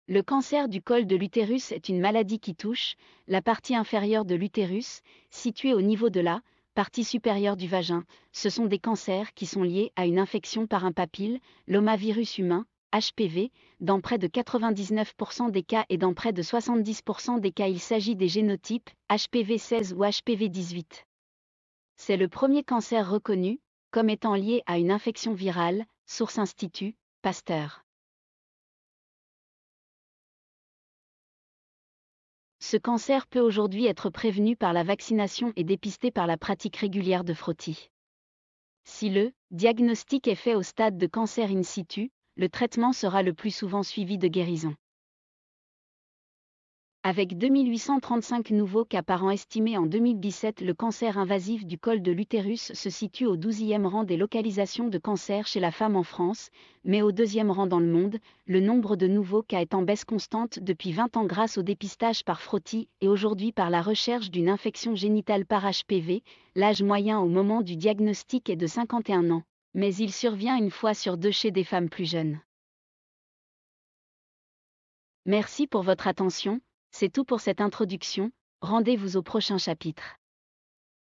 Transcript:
Le cancer du col de l'utérus est une maladie qui touche la partie inférieure de l'utérus, située au niveau de la partie supérieure du vagin. Ce sont des cancers qui sont liés à une infection par un papille, l'omavirus humain, HPV, dans près de 99% des cas et dans près de 70% des cas il s'agit des génotypes HPV 16 ou HPV 18. C'est le premier cancer reconnu comme étant lié à une infection virale, source Institut Pasteur. Ce cancer peut aujourd'hui être prévenu par la vaccination et dépisté par la pratique régulière de frottis. Si le diagnostic est fait au stade de cancer in situ, le traitement sera le plus souvent suivi de guérison. Avec 2835 nouveaux cas par an estimés en 2017, le cancer invasif du col de l'utérus se situe au 12e rang des localisations de cancer chez la femme en France, mais au 2e rang dans le monde. Le nombre de nouveaux cas est en baisse constante depuis 20 ans grâce au dépistage par frottis et aujourd'hui par la recherche d'une infection génitale par HPV. L'âge moyen au moment du diagnostic est de 51 ans, mais il survient une fois sur deux chez des femmes plus jeunes. Merci pour votre attention. C'est tout pour cette introduction, rendez-vous au prochain chapitre.